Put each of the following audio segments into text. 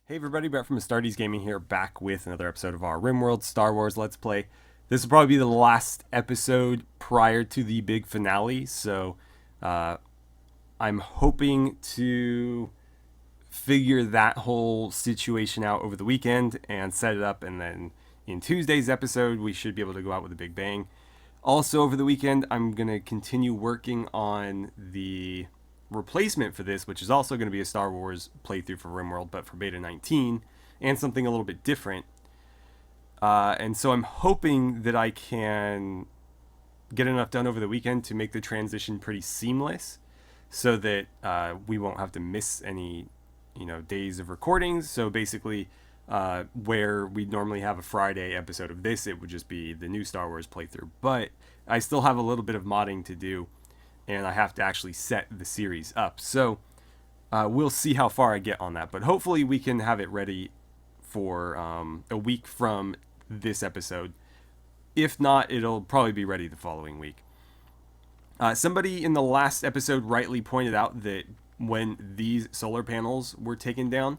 Hey everybody, Brett from AstartesGaming here, back with another episode of our RimWorld Star Wars Let's Play. This will probably be the last episode prior to the big finale, so I'm hoping to figure that whole situation out over the weekend and set it up, and then in Tuesday's episode we should be able to go out with a big bang. Also over the weekend I'm going to continue working on the replacement for this, which is also going to be a Star Wars playthrough for RimWorld, but for Beta 19, and something a little bit different. And so I'm hoping that I can get enough done over the weekend to make the transition pretty seamless, so that we won't have to miss any, days of recordings. So basically, where we'd normally have a Friday episode of this, it would just be the new Star Wars playthrough. But I still have a little bit of modding to do, and I have to actually set the series up. So we'll see how far I get on that. But hopefully we can have it ready for a week from this episode. If not, it'll probably be ready the following week. Somebody in the last episode rightly pointed out that when these solar panels were taken down,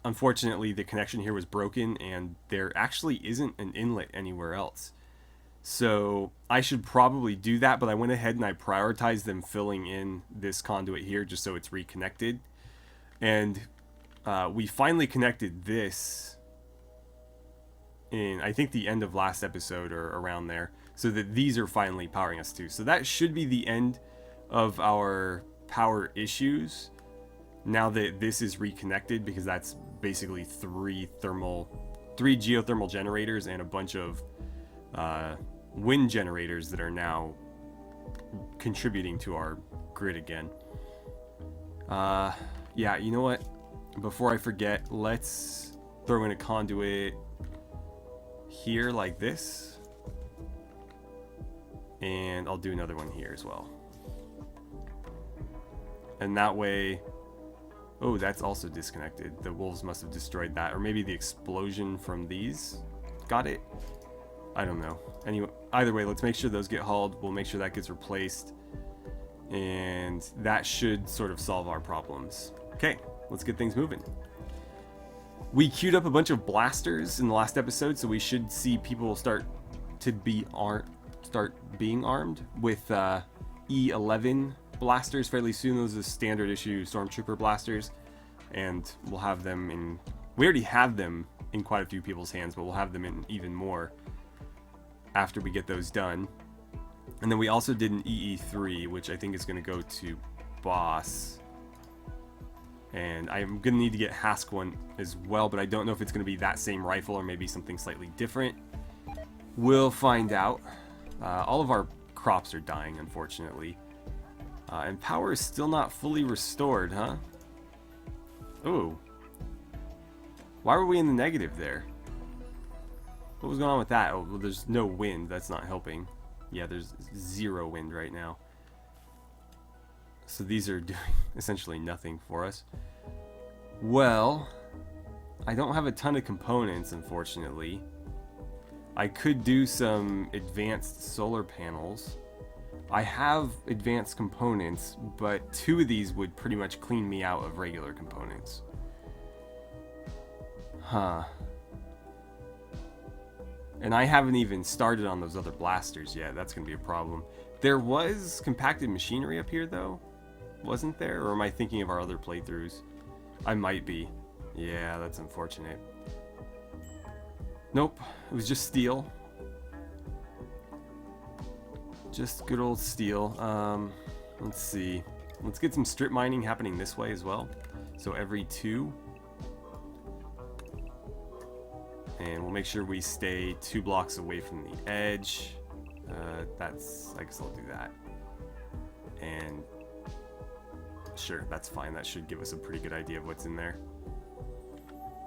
unfortunately the connection here was broken and there actually isn't an inlet anywhere else. So I should probably do that, but I went ahead and I prioritized them filling in this conduit here just so it's reconnected. And we finally connected this in, I think, the end of last episode or around there, so that these are finally powering us too. So that should be the end of our power issues now that this is reconnected, because that's basically three geothermal generators and a bunch of wind generators that are now contributing to our grid again. Yeah, you know what? Before I forget, let's throw in a conduit here like this. And I'll do another one here as well. And that way... Oh, that's also disconnected. The wolves must have destroyed that. Or maybe the explosion from these got it. I don't know. Anyway, either way, let's make sure those get hauled. We'll make sure that gets replaced. And that should sort of solve our problems. Okay, let's get things moving. We queued up a bunch of blasters in the last episode, so we should see people start being armed with E11 blasters fairly soon. Those are standard issue Stormtrooper blasters. And we'll have them in... We already have them in quite a few people's hands, but we'll have them in even more after we get those done. And then we also did an EE3, which I think is going to go to boss. And I'm going to need to get Hask one as well, but I don't know if it's going to be that same rifle or maybe something slightly different. We'll find out. All of our crops are dying, unfortunately. And power is still not fully restored, huh? Ooh. Why were we in the negative there? What was going on with that? Oh, well, there's no wind. That's not helping. Yeah, there's zero wind right now. So these are doing essentially nothing for us. Well, I don't have a ton of components, unfortunately. I could do some advanced solar panels. I have advanced components, but 2 of these would pretty much clean me out of regular components. Huh. And I haven't even started on those other blasters yet. That's going to be a problem. There was compacted machinery up here, though. Wasn't there? Or am I thinking of our other playthroughs? I might be. Yeah, that's unfortunate. Nope. It was just steel. Just good old steel. Let's see. Let's get some strip mining happening this way as well. So every 2. And we'll make sure we stay 2 blocks away from the edge. I guess I'll do that. And sure, that's fine. That should give us a pretty good idea of what's in there,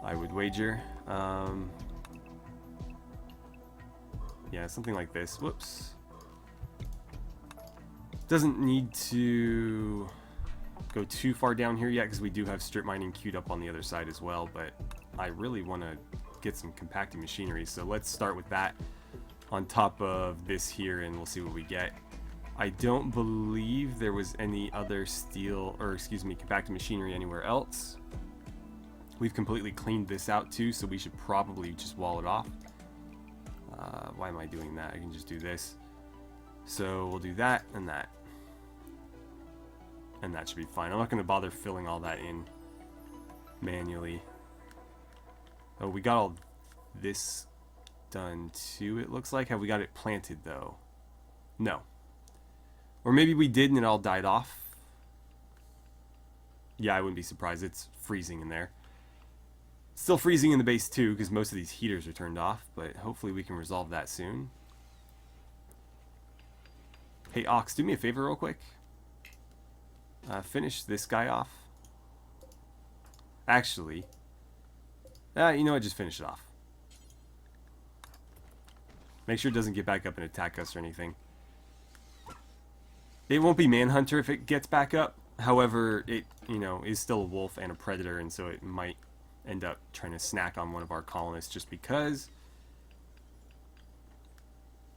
I would wager. Yeah, something like this. Whoops. Doesn't need to go too far down here yet, because we do have strip mining queued up on the other side as well, but I really want to get some compacting machinery, so let's start with that on top of this here and we'll see what we get. I don't believe there was any other steel, or excuse me, compacted machinery anywhere else. We've completely cleaned this out too, so we should probably just wall it off. Why am I doing that? I can just do this. So we'll do that and that. And that should be fine. I'm not going to bother filling all that in manually. Oh, we got all this done too, it looks like. Have we got it planted though? No. Or maybe we did and it all died off. Yeah, I wouldn't be surprised. It's freezing in there. Still freezing in the base too, because most of these heaters are turned off, but hopefully we can resolve that soon. Hey Ox, do me a favor real quick. Finish this guy off. Actually, you know what, just finish it off. Make sure it doesn't get back up and attack us or anything. It won't be Manhunter if it gets back up. However, it, you know, is still a wolf and a predator, and so it might end up trying to snack on one of our colonists just because.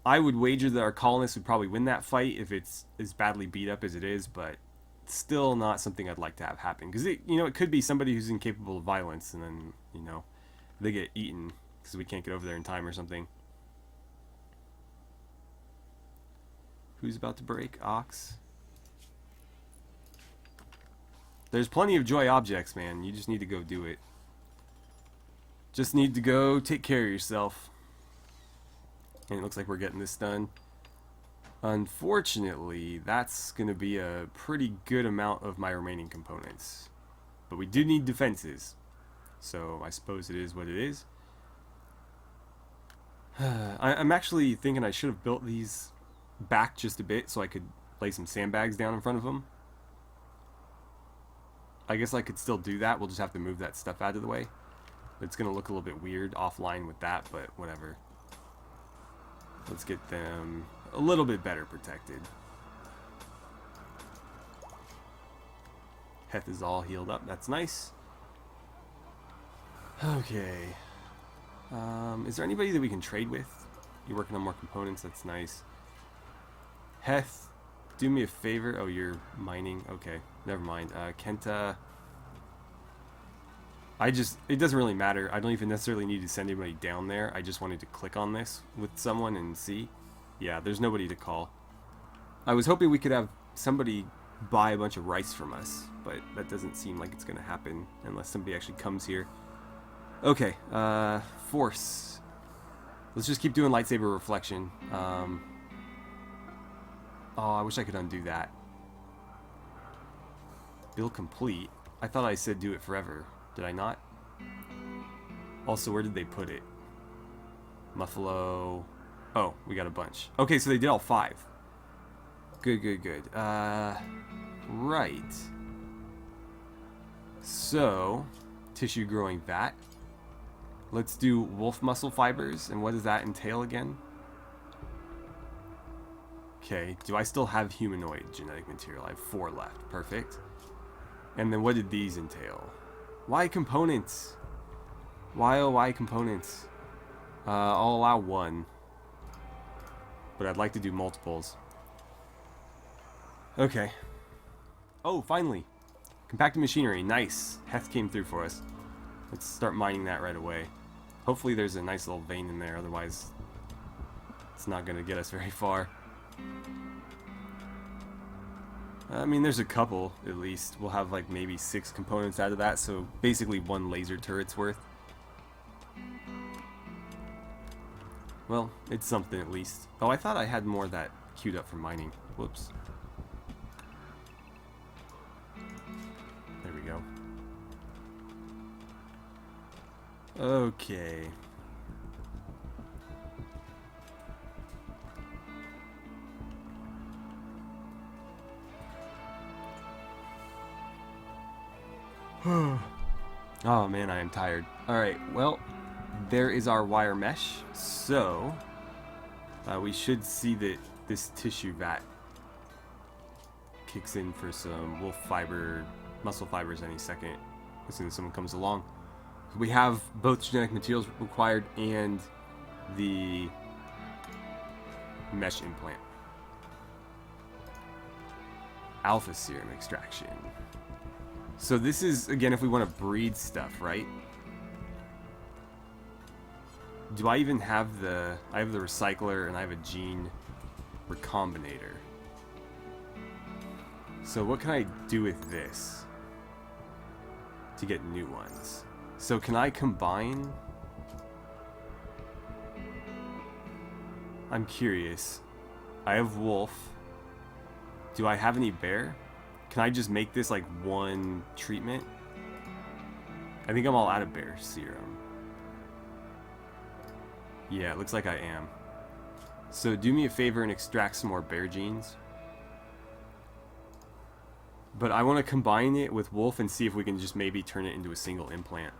I would wager that our colonists would probably win that fight if it's as badly beat up as it is, but still not something I'd like to have happen. Because, you know, it could be somebody who's incapable of violence, and then, you know, they get eaten because we can't get over there in time or something. Who's about to break? Ox. There's plenty of joy objects, man. You just need to go do it. Just need to go take care of yourself. And it looks like we're getting this done. Unfortunately, that's going to be a pretty good amount of my remaining components. But we do need defenses. So I suppose it is what it is. I'm actually thinking I should have built these back just a bit so I could lay some sandbags down in front of them. I guess I could still do that. We'll just have to move that stuff out of the way. It's going to look a little bit weird offline with that, but whatever. Let's get them a little bit better protected. Heth is all healed up. That's nice. Okay. Is there anybody that we can trade with? You're working on more components. That's nice. Heth, do me a favor. Oh, you're mining. Okay. Never mind. Kenta. It doesn't really matter. I don't even necessarily need to send anybody down there. I just wanted to click on this with someone and see. Yeah, there's nobody to call. I was hoping we could have somebody buy a bunch of rice from us, but that doesn't seem like it's going to happen unless somebody actually comes here. Okay, force. Let's just keep doing lightsaber reflection. Oh, I wish I could undo that. Build complete. I thought I said do it forever. Did I not? Also, where did they put it? Muffalo. Oh, we got a bunch. Okay, so they did all 5. Good, good, good. Right. So, tissue growing vat. Let's do wolf muscle fibers. And what does that entail again? Okay, do I still have humanoid genetic material? I have 4 left. Perfect. And then what did these entail? Why components? Why oh why components? I'll allow 1. But I'd like to do multiples. Okay. Oh, finally. Compacted machinery. Nice. Heth came through for us. Let's start mining that right away. Hopefully there's a nice little vein in there, otherwise it's not going to get us very far. I mean, there's a couple, at least. We'll have, like, maybe 6 components out of that, so basically 1 laser turret's worth. Well, it's something at least. Oh, I thought I had more of that queued up for mining. Whoops. There we go. Okay. Oh man, I am tired. Alright, well, there is our wire mesh. So, we should see that this tissue vat kicks in for some wolf fiber, muscle fibers any second, as soon as someone comes along. We have both genetic materials required and the mesh implant. Alpha serum extraction. So this is, again, if we want to breed stuff, right? Do I even have the... I have the recycler and I have a gene recombinator. So what can I do with this to get new ones? So can I combine? I'm curious. I have wolf. Do I have any bear? Can I just make this like one treatment? I think I'm all out of bear serum. Yeah, it looks like I am. So do me a favor and extract some more bear genes. But I want to combine it with wolf and see if we can just maybe turn it into a single implant.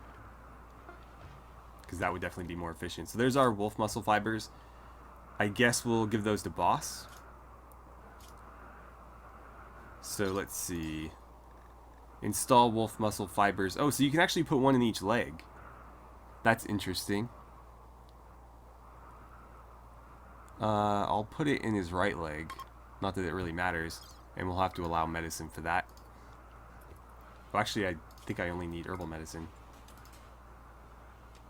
Because that would definitely be more efficient. So there's our wolf muscle fibers. I guess we'll give those to boss. So let's see. Install wolf muscle fibers. Oh, so you can actually put one in each leg. That's interesting. I'll put it in his right leg. Not that it really matters. And we'll have to allow medicine for that. Well, actually, I think I only need herbal medicine.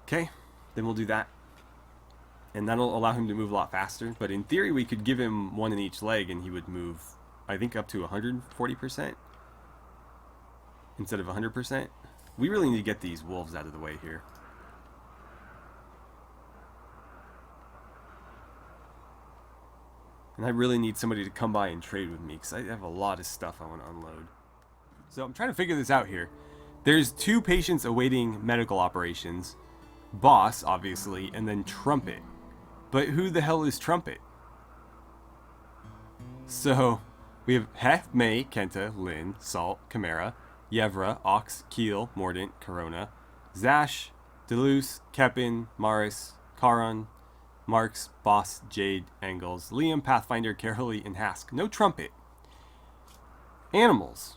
Okay, then we'll do that. And that'll allow him to move a lot faster. But in theory, we could give him one in each leg and he would move, I think, up to 140% instead of 100%. We really need to get these wolves out of the way here. And I really need somebody to come by and trade with me because I have a lot of stuff I want to unload. So I'm trying to figure this out here. There's 2 patients awaiting medical operations. Boss, obviously, and then Trumpet. But who the hell is Trumpet? So, we have Hef, May, Kenta, Lin, Salt, Chimera, Yevra, Ox, Keel, Mordant, Corona, Zash, Deleuze, Kepin, Maris, Karan, Marks, Boss, Jade, Engels, Liam, Pathfinder, Carolee, and Hask. No Trumpet. Animals.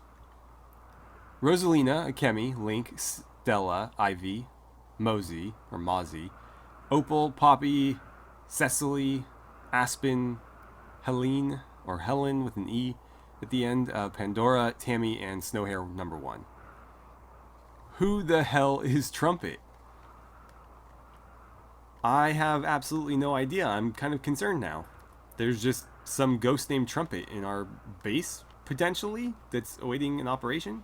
Rosalina, Akemi, Link, Stella, Ivy, Mosey, or Mozzie, Opal, Poppy, Cecily, Aspen, Helene, or Helen with an E at the end, Pandora, Tammy, and Snowhair #1. Who the hell is Trumpet? I have absolutely no idea. I'm kind of concerned now. There's just some ghost named Trumpet in our base, potentially, that's awaiting an operation.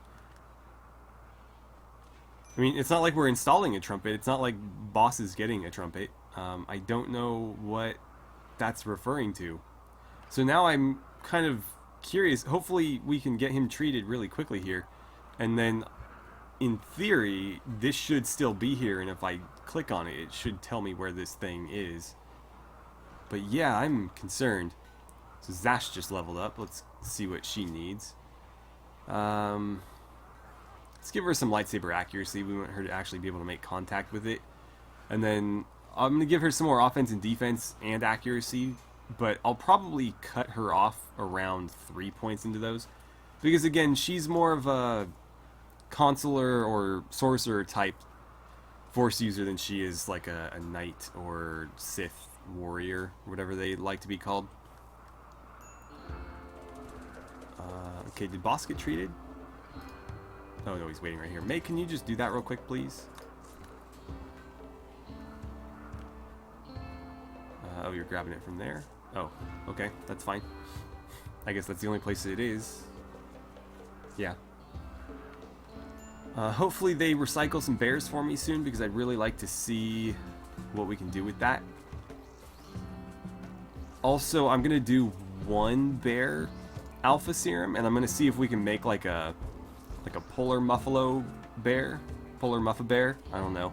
I mean, it's not like we're installing a trumpet. It's not like Boss is getting a trumpet. I don't know what that's referring to. So now I'm kind of curious. Hopefully we can get him treated really quickly here. And then, in theory, this should still be here. And if I click on it, it should tell me where this thing is. But yeah, I'm concerned. So Zash just leveled up. Let's see what she needs. Let's give her some lightsaber accuracy. We want her to actually be able to make contact with it. And then I'm going to give her some more offense and defense and accuracy. But I'll probably cut her off around 3 points into those. Because again, she's more of a consular or sorcerer type force user than she is like a knight or Sith warrior, whatever they like to be called. Okay, did Boss get treated? Oh no, he's waiting right here. May, can you just do that real quick, please? Oh, you're grabbing it from there? Oh, okay, that's fine. I guess that's the only place it is. Yeah. Hopefully they recycle some bears for me soon, because I'd really like to see what we can do with that. Also, I'm going to do 1 bear alpha serum, and I'm going to see if we can make like a Polar-Muffa-Bear? Polar-Muffa-Bear? I don't know.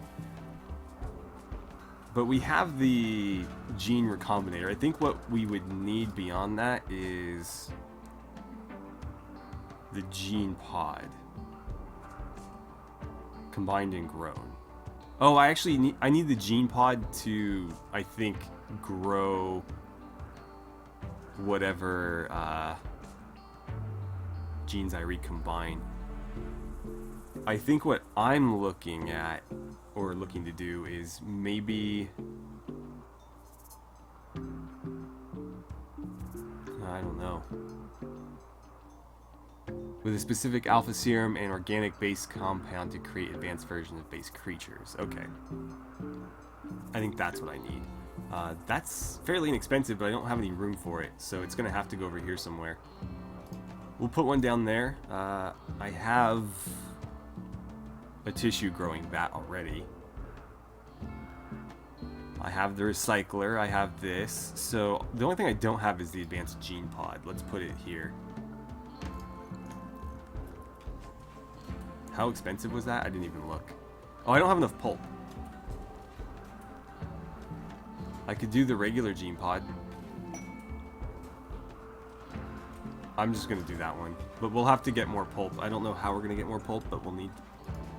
But we have the gene recombinator. I think what we would need beyond that is the gene pod. Combined and grown. Oh, I need the gene pod to, I think, grow whatever genes I recombine. I think what I'm looking at, or looking to do, is maybe... I don't know. with a specific alpha serum and organic base compound to create advanced versions of base creatures. Okay. I think that's what I need. That's fairly inexpensive, but I don't have any room for it, so it's going to have to go over here somewhere. We'll put one down there. I have a tissue growing vat already. I have the recycler, I have this. So the only thing I don't have is the advanced gene pod. Let's put it here. How expensive was that? I didn't even look. Oh, I don't have enough pulp. I could do the regular gene pod. I'm just going to do that one. But we'll have to get more pulp. I don't know how we're going to get more pulp, but we'll need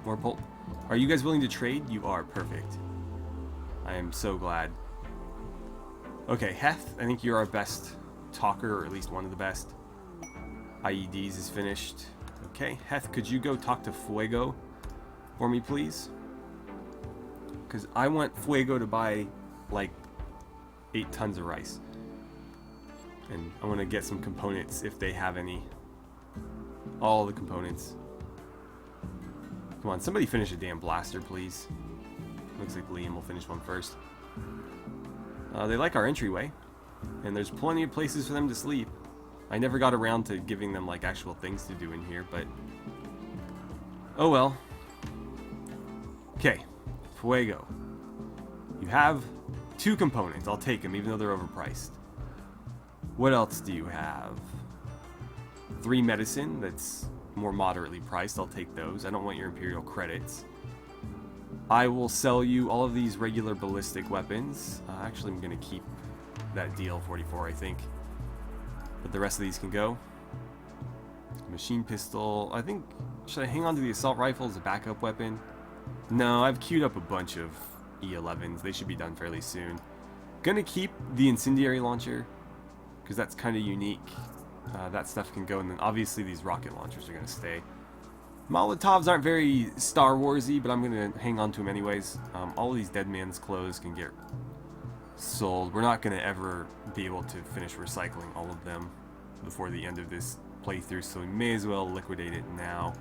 more pulp. Are you guys willing to trade? You are. Perfect. I am so glad. Okay, Heth, I think you're our best talker, or at least one of the best. IEDs is finished. Okay, Heth, could you go talk to Fuego for me, please? Because I want Fuego to buy, like, 8 tons of rice. And I want to get some components if they have any. All the components. Come on, somebody finish a damn blaster, please. Looks like Liam will finish one first. They like our entryway. And there's plenty of places for them to sleep. I never got around to giving them, like, actual things to do in here, but... oh well. Okay. Fuego. You have 2 components. I'll take them, even though they're overpriced. What else do you have? 3 medicine. That's more moderately priced. I'll take those. I don't want your Imperial credits. I will sell you all of these regular ballistic weapons. Actually, I'm going to keep that DL-44, I think. But the rest of these can go. Machine pistol. I think... should I hang on to the assault rifle as a backup weapon? No, I've queued up a bunch of E11s. They should be done fairly soon. Gonna keep the incendiary launcher, because that's kind of unique. That stuff can go, and then obviously these rocket launchers are going to stay. Molotovs aren't very Star Warsy, but I'm going to hang on to them anyways. All of these dead man's clothes can get sold. We're not going to ever be able to finish recycling all of them before the end of this playthrough, so we may as well liquidate it now.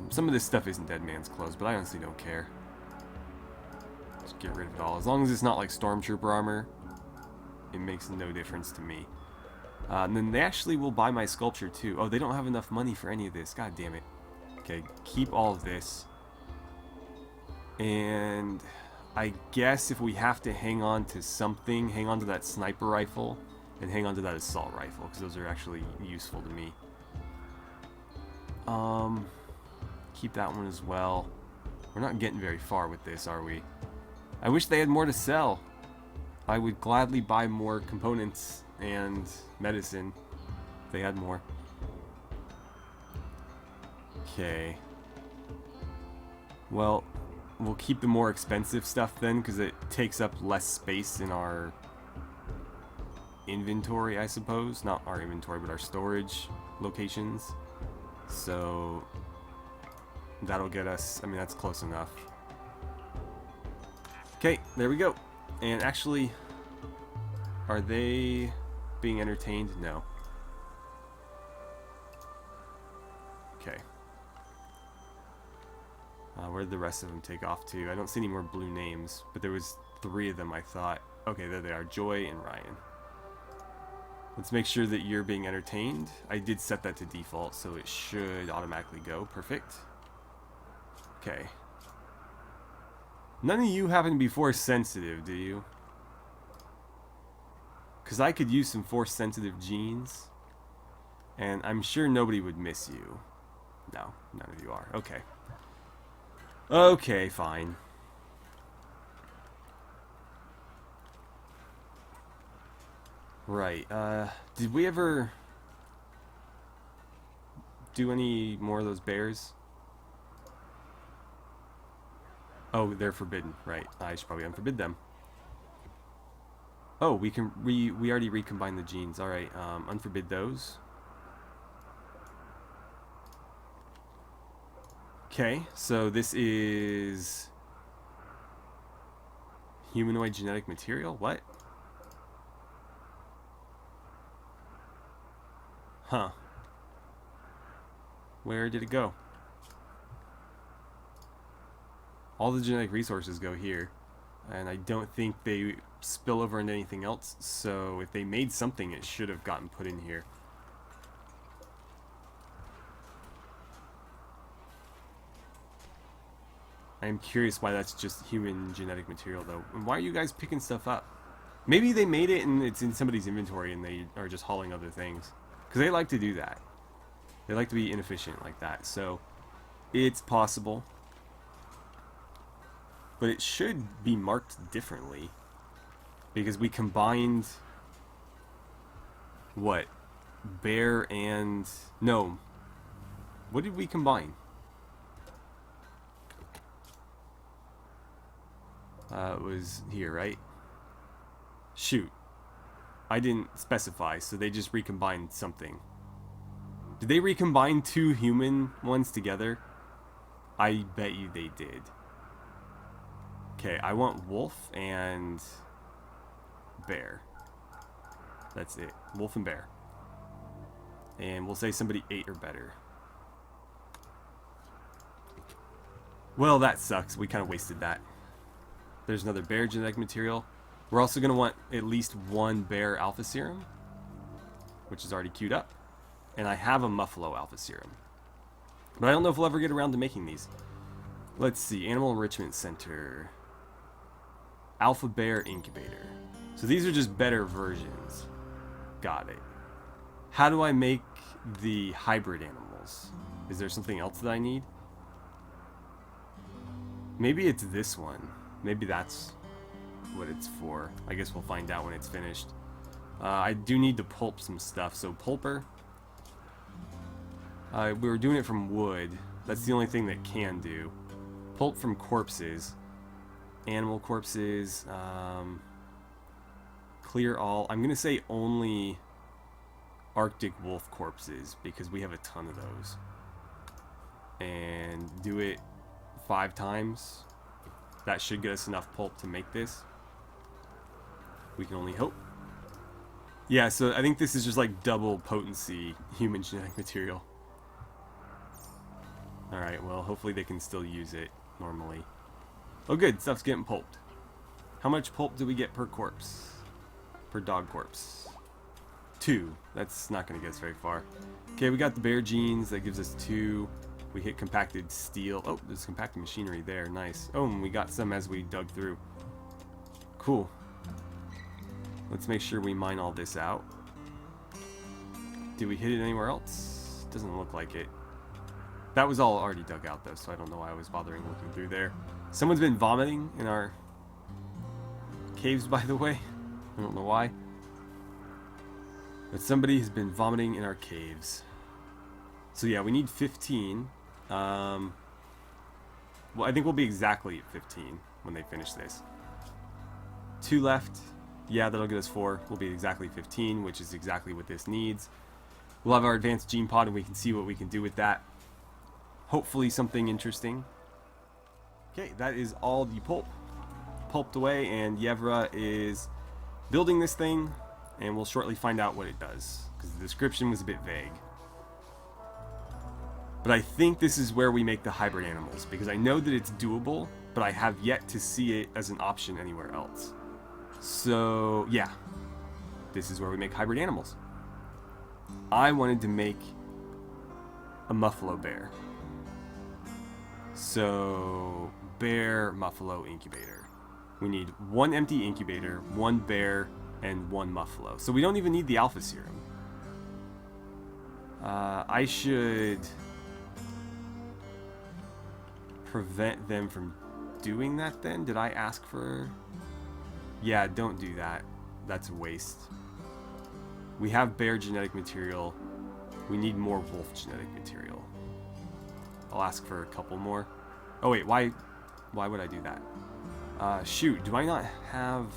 Some of this stuff isn't dead man's clothes, but I honestly don't care. Just get rid of it all. As long as it's not like Stormtrooper armor, it makes no difference to me. And then they actually will buy my sculpture too. Oh, they don't have enough money for any of this. God damn it. Okay, keep all of this. And I guess if we have to hang on to something, hang on to that sniper rifle and hang on to that assault rifle, because those are actually useful to me. Keep that one as well. We're not getting very far with this, are we? I wish they had more to sell. I would gladly buy more components and medicine if they had more. Okay. Well, we'll keep the more expensive stuff then, because it takes up less space in our inventory, I suppose. Not our inventory, but our storage locations. So that'll get us, I mean, that's close enough. Okay, there we go. And actually, are they being entertained? No. Okay. Where did the rest of them take off to? I don't see any more blue names, but there was 3 of them, I thought. Okay, there they are, Joy and Ryan. Let's make sure that you're being entertained. I did set that to default, so it should automatically go. Perfect. Okay. None of you happen to be force sensitive, do you? Because I could use some force sensitive genes. And I'm sure nobody would miss you. No, none of you are. Okay. Okay, fine. Right, did we ever do any more of those bears? Oh, they're forbidden. Right. I should probably unforbid them. Oh, we can we already recombined the genes. All right. Unforbid those. Okay. So this is humanoid genetic material. What? Huh. Where did it go? All the genetic resources go here. And I don't think they spill over into anything else. So if they made something, it should have gotten put in here. I'm curious why that's just human genetic material, though. And why are you guys picking stuff up? Maybe they made it and it's in somebody's inventory and they are just hauling other things. Because they like to do that. They like to be inefficient like that. So, it's possible. But it should be marked differently. Because we combined... What? Bear and... No. What did we combine? It was here, right? Shoot. I didn't specify, so they just recombined something. Did they recombine two human ones together? I bet you they did. Okay, I want wolf and bear. That's it. Wolf and bear. And we'll say somebody 8 or better. Well, that sucks. We kind of wasted that. There's another bear genetic material. We're also going to want at least one bear alpha serum, which is already queued up. And I have a Muffalo alpha serum. But I don't know if we'll ever get around to making these. Let's see. Animal Enrichment Center. Alpha Bear Incubator. So these are just better versions. Got it. How do I make the hybrid animals? Is there something else that I need? Maybe it's this one. Maybe that's what it's for. I guess we'll find out when it's finished. I do need to pulp some stuff. So pulper. We were doing it from wood. That's the only thing that can do. Pulp from corpses. Animal corpses. Clear all. I'm going to say only Arctic wolf corpses because we have a ton of those. And do it 5 times. That should get us enough pulp to make this. We can only hope. Yeah, so I think this is just like double potency human genetic material. Alright, well, hopefully they can still use it normally. Oh good, stuff's getting pulped. How much pulp do we get per corpse? Per dog corpse? 2. That's not going to get us very far. Okay, we got the bear genes. That gives us 2. We hit compacted steel. Oh, there's compacted machinery there. Nice. Oh, and we got some as we dug through. Cool. Let's make sure we mine all this out. Did we hit it anywhere else? Doesn't look like it. That was all already dug out, though, so I don't know why I was bothering looking through there. Someone's been vomiting in our caves, by the way. I don't know why. But somebody has been vomiting in our caves. So yeah, we need 15. Well, I think we'll be exactly at 15 when they finish this. 2 left. Yeah, that'll get us 4. We'll be exactly 15, which is exactly what this needs. We'll have our advanced gene pod, and we can see what we can do with that. Hopefully something interesting. Okay, that is all the pulp. Pulped away, and Yevra is building this thing, and we'll shortly find out what it does, because the description was a bit vague. But I think this is where we make the hybrid animals, because I know that it's doable, but I have yet to see it as an option anywhere else. So, yeah. This is where we make hybrid animals. I wanted to make a Muffalo bear. So, bear, Muffalo, incubator. We need 1 empty incubator, 1 bear, and 1 Muffalo. So we don't even need the alpha serum. I should prevent them from doing that then? Did I ask for... Yeah, don't do that. That's a waste. We have bear genetic material. We need more wolf genetic material. I'll ask for a couple more. Oh wait, why would I do that? Shoot, do I not have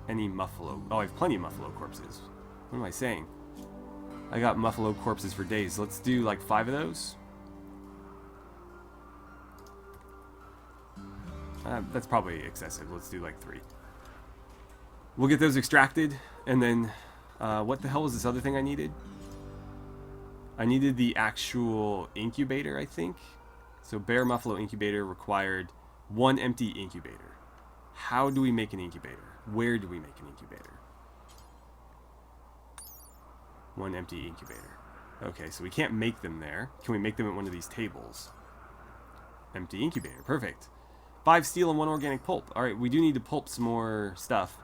any Muffalo? Oh, I have plenty of Muffalo corpses. What am I saying? I got Muffalo corpses for days. Let's do like 5 of those. That's probably excessive. Let's do like 3. We'll get those extracted, and then what the hell was this other thing I needed? I needed the actual incubator, I think. So Bear Muffalo Incubator required 1 empty incubator. How do we make an incubator? Where do we make an incubator? 1 empty incubator. Okay, so we can't make them there. Can we make them at one of these tables? Empty incubator, perfect. 5 steel and 1 organic pulp. Alright, we do need to pulp some more stuff.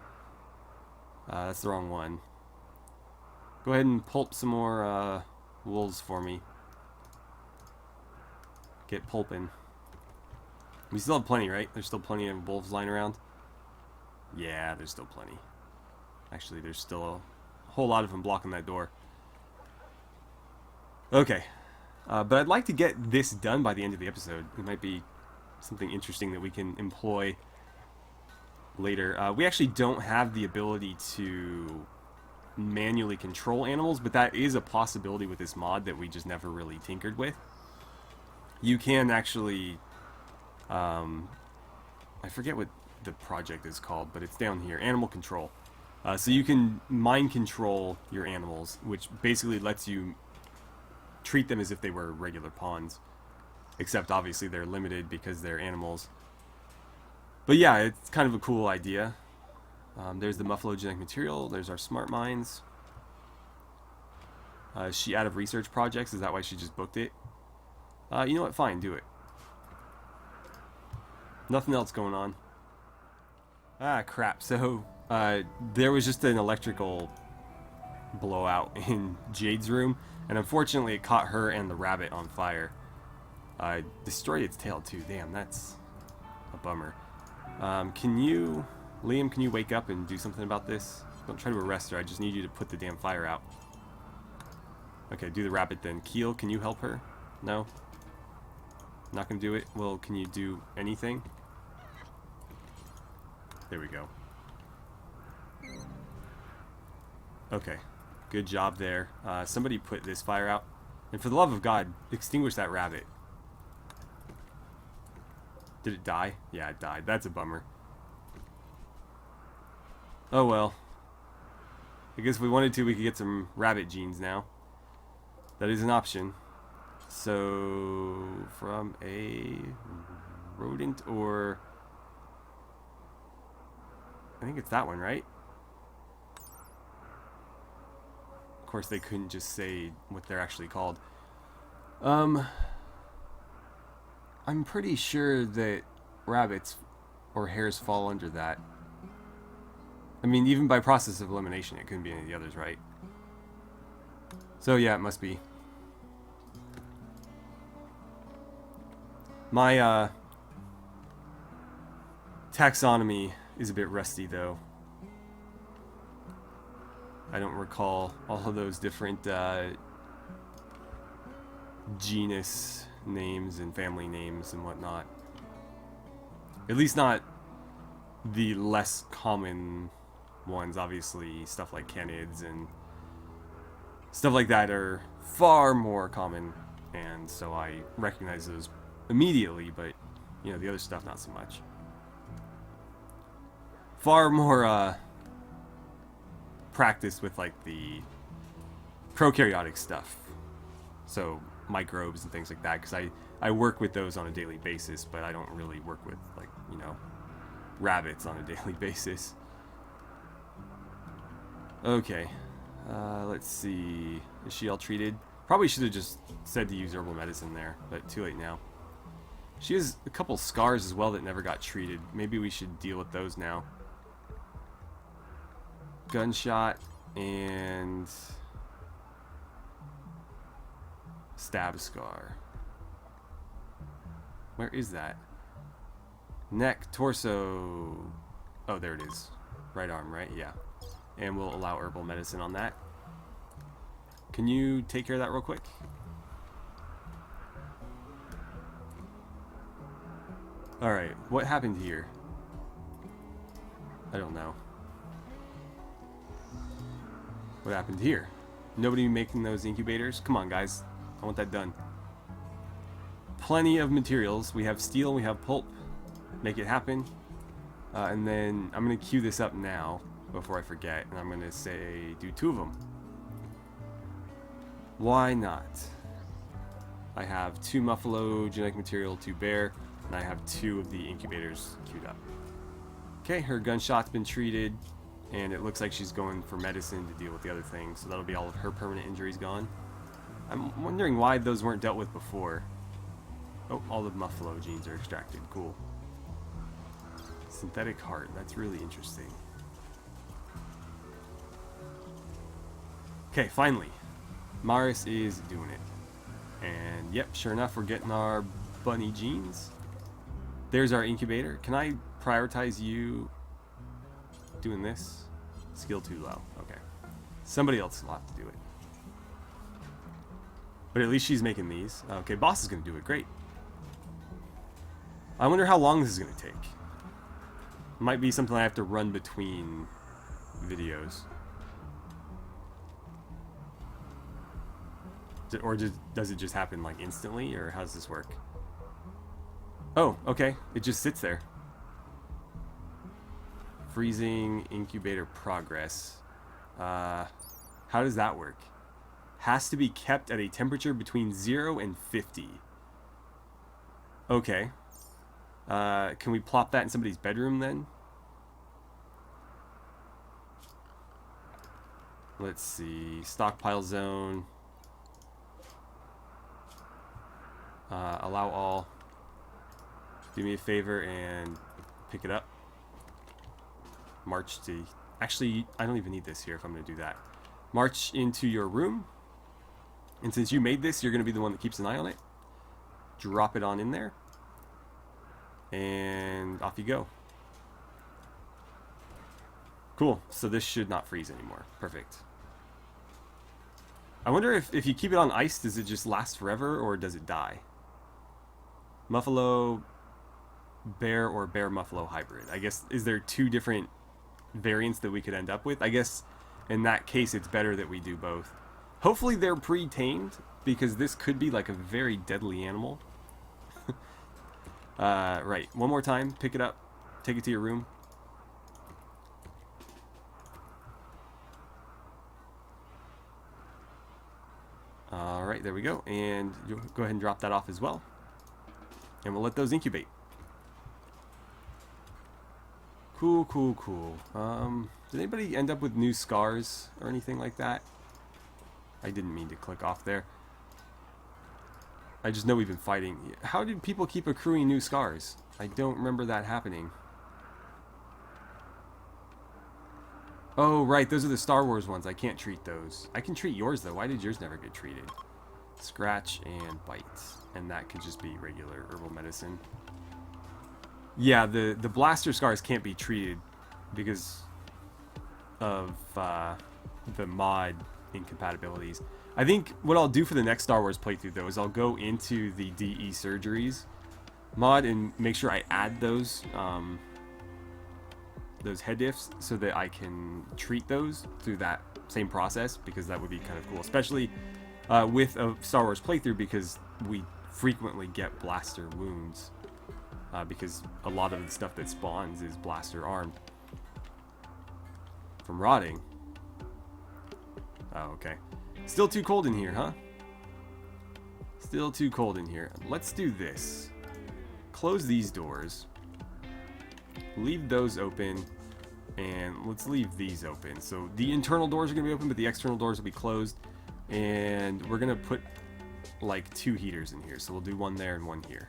That's the wrong one. Go ahead and pulp some more wolves for me. Get pulping. We still have plenty, right? There's still plenty of wolves lying around. Yeah, there's still plenty. Actually, there's still a whole lot of them blocking that door. Okay. But I'd like to get this done by the end of the episode. It might be something interesting that we can employ later. We actually don't have the ability to manually control animals, but that is a possibility with this mod that we just never really tinkered with. You can actually... I forget what the project is called, but it's down here. Animal control. So you can mind control your animals, which basically lets you treat them as if they were regular pawns. Except obviously they're limited because they're animals. But yeah, it's kind of a cool idea. There's the Muffalo genetic material. There's our smart mines. Is she out of research projects? Is that why she just booked it? You know what? Fine, do it. Nothing else going on. Ah, crap. So, there was just an electrical blowout in Jade's room, and unfortunately it caught her and the rabbit on fire. Destroyed its tail too. Damn, that's a bummer. Liam, can you wake up and do something about this? Don't try to arrest her. I just need you to put the damn fire out. Okay, do the rabbit then. Keel, can you help her? No? Not gonna do it? Well, can you do anything? There we go. Okay. Good job there. Somebody put this fire out. And for the love of God, extinguish that rabbit. Did it die? Yeah, it died. That's a bummer. Oh well. I guess if we wanted to, we could get some rabbit genes now. That is an option. So, from a rodent or... I think it's that one, right? Of course, they couldn't just say what they're actually called. I'm pretty sure that rabbits or hares fall under that. I mean, even by process of elimination, it couldn't be any of the others, right? So yeah, it must be. My taxonomy is a bit rusty, though. I don't recall all of those different genus names and family names and whatnot. At least not the less common ones. Obviously, stuff like canids and stuff like that are far more common, and so I recognize those immediately, but you know, the other stuff not so much. Far more practice with like the prokaryotic stuff, so microbes and things like that, because I work with those on a daily basis, but I don't really work with, like, you know, rabbits on a daily basis. Okay, let's see, is she all treated? Probably should have just said to use herbal medicine there, but too late now. She has a couple scars as well that never got treated. Maybe we should deal with those now. Gunshot and stab scar. Where is that? Neck, torso. Oh, there it is. Right arm, right? Yeah. And we'll allow herbal medicine on that. Can you take care of that real quick? Alright, what happened here? I don't know. What happened here? Nobody making those incubators? Come on, guys. I want that done. Plenty of materials. We have steel, we have pulp. Make it happen. And then I'm going to queue this up now before I forget. And I'm going to say do 2 of them. Why not? I have 2 Muffalo genetic material, 2 bear, and I have 2 of the incubators queued up. Okay, her gunshot's been treated, and it looks like she's going for medicine to deal with the other things, so that'll be all of her permanent injuries gone. I'm wondering why those weren't dealt with before. Oh, all the Muffalo genes are extracted. Cool. Synthetic heart. That's really interesting. Okay, finally. Maris is doing it. And yep, sure enough, we're getting our bunny genes. There's our incubator. Can I prioritize you doing this? Skill too low. Okay. Somebody else will have to do it. But at least she's making these. Okay, boss is going to do it. Great. I wonder how long this is going to take. Might be something I have to run between videos. Or does it just happen like instantly, or how does this work? Oh, okay. It just sits there. Freezing incubator progress. How does that work? Has to be kept at a temperature between 0 and 50. Okay. Can we plop that in somebody's bedroom then? Let's see. Stockpile zone. Allow all. Do me a favor and pick it up. March to... Actually, I don't even need this here if I'm going to do that. March into your room. And since you made this, you're going to be the one that keeps an eye on it. Drop it on in there. And off you go. Cool. So this should not freeze anymore. Perfect. I wonder if you keep it on ice, does it just last forever or does it die? Muffalo bear or bear muffalo hybrid. I guess, is there 2 different variants that we could end up with? I guess in that case it's better that we do both. Hopefully they're pre-tamed, because this could be like a very deadly animal. Right, one more time, pick it up, take it to your room. Alright, there we go, and you'll go ahead and drop that off as well. And we'll let those incubate. Cool, cool, cool. Did anybody end up with new scars or anything like that? I didn't mean to click off there. I just know we've been fighting. How did people keep accruing new scars? I don't remember that happening. Oh, right, those are the Star Wars ones. I can't treat those. I can treat yours, though. Why did yours never get treated? Scratch and bite. And that could just be regular herbal medicine. Yeah, the blaster scars can't be treated because of the mod incompatibilities. I think what I'll do for the next Star Wars playthrough, though, is I'll go into the DE surgeries mod and make sure I add those head diffs so that I can treat those through that same process, because that would be kind of cool, especially with a Star Wars playthrough, because we frequently get blaster wounds, because a lot of the stuff that spawns is blaster armed from rotting. Oh, okay. Still too cold in here, huh? Still too cold in here. Let's do this. Close these doors. Leave those open. And let's leave these open. So the internal doors are going to be open, but the external doors will be closed. And we're going to put like 2 heaters in here. So we'll do one there and one here.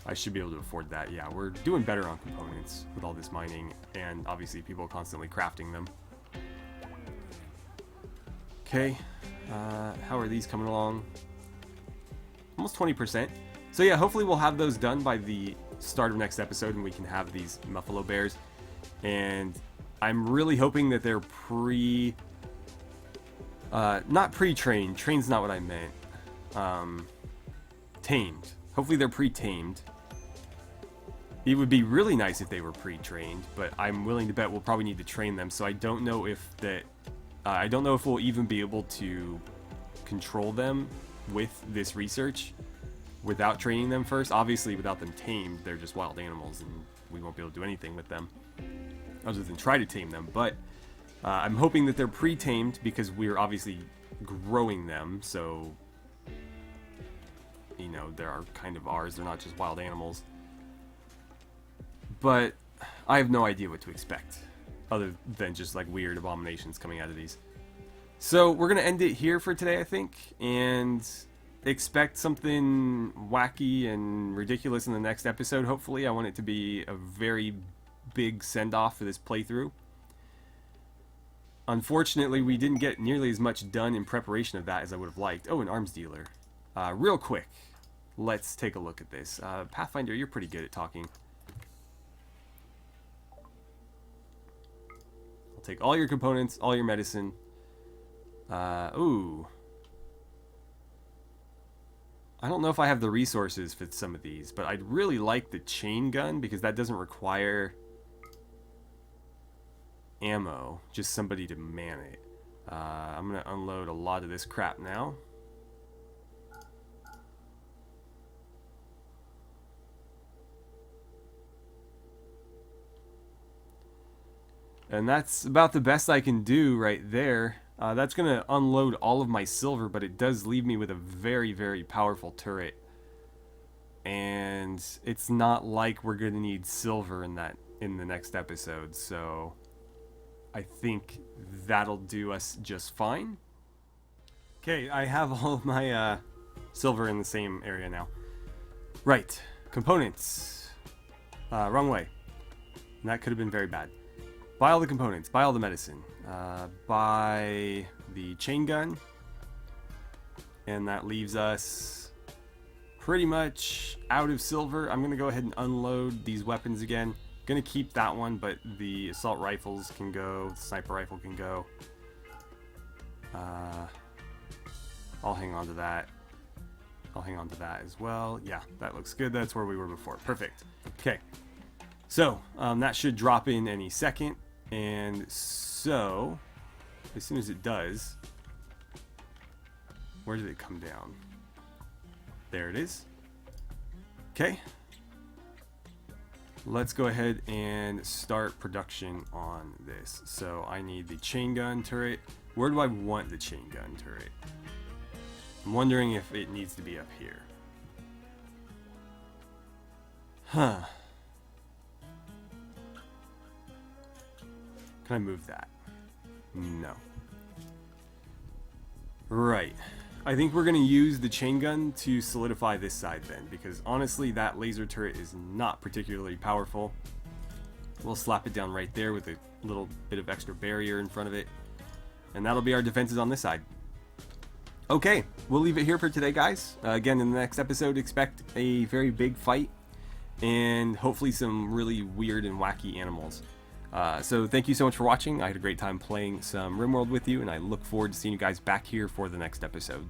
I should be able to afford that. Yeah, we're doing better on components with all this mining. And obviously people constantly crafting them. Okay, how are these coming along? Almost 20%. So yeah, hopefully we'll have those done by the start of next episode, and we can have these Muffalo-Bears. And I'm really hoping that they're not pre-trained. Trained's not what I meant. Tamed. Hopefully they're pre-tamed. It would be really nice if they were pre-trained, but I'm willing to bet we'll probably need to train them, so I don't know if that... I don't know if we'll even be able to control them with this research without training them first. Obviously, without them tamed, they're just wild animals, and we won't be able to do anything with them other than try to tame them. But I'm hoping that they're pre-tamed, because we're obviously growing them, so you know, they are kind of ours. They're not just wild animals. But I have no idea what to expect, other than just like weird abominations coming out of these. So we're gonna end it here for today, I think, and expect something wacky and ridiculous in the next episode. Hopefully, I want it to be a very big send-off for this playthrough. Unfortunately, we didn't get nearly as much done in preparation of that as I would have liked. Oh, an arms dealer. Real quick, let's take a look at this. Pathfinder, you're pretty good at talking. I'll take all your components, all your medicine. Ooh. I don't know if I have the resources for some of these, but I'd really like the chain gun because that doesn't require ammo, just somebody to man it. I'm going to unload a lot of this crap now. And that's about the best I can do right there. That's going to unload all of my silver, but it does leave me with a very, very powerful turret. And it's not like we're going to need silver in the next episode, so I think that'll do us just fine. Okay, I have all of my silver in the same area now. Right, components. Wrong way. And that could have been very bad. Buy all the components, buy all the medicine, buy the chain gun, and that leaves us pretty much out of silver. I'm going to go ahead and unload these weapons again. Going to keep that one, but the assault rifles can go, the sniper rifle can go. I'll hang on to that. I'll hang on to that as well. Yeah, that looks good. That's where we were before. Perfect. Okay. So, that should drop in any second. And so, as soon as it does, where did it come down? There it is. Okay. Let's go ahead and start production on this. So I need the chain gun turret. Where do I want the chain gun turret? I'm wondering if it needs to be up here. Huh. Can I move that? No. Right. I think we're going to use the chain gun to solidify this side then, because honestly that laser turret is not particularly powerful. We'll slap it down right there with a little bit of extra barrier in front of it, and that'll be our defenses on this side. Okay, we'll leave it here for today, guys. Again, in the next episode, expect a very big fight and hopefully some really weird and wacky animals. So thank you so much for watching. I had a great time playing some RimWorld with you, and I look forward to seeing you guys back here for the next episode.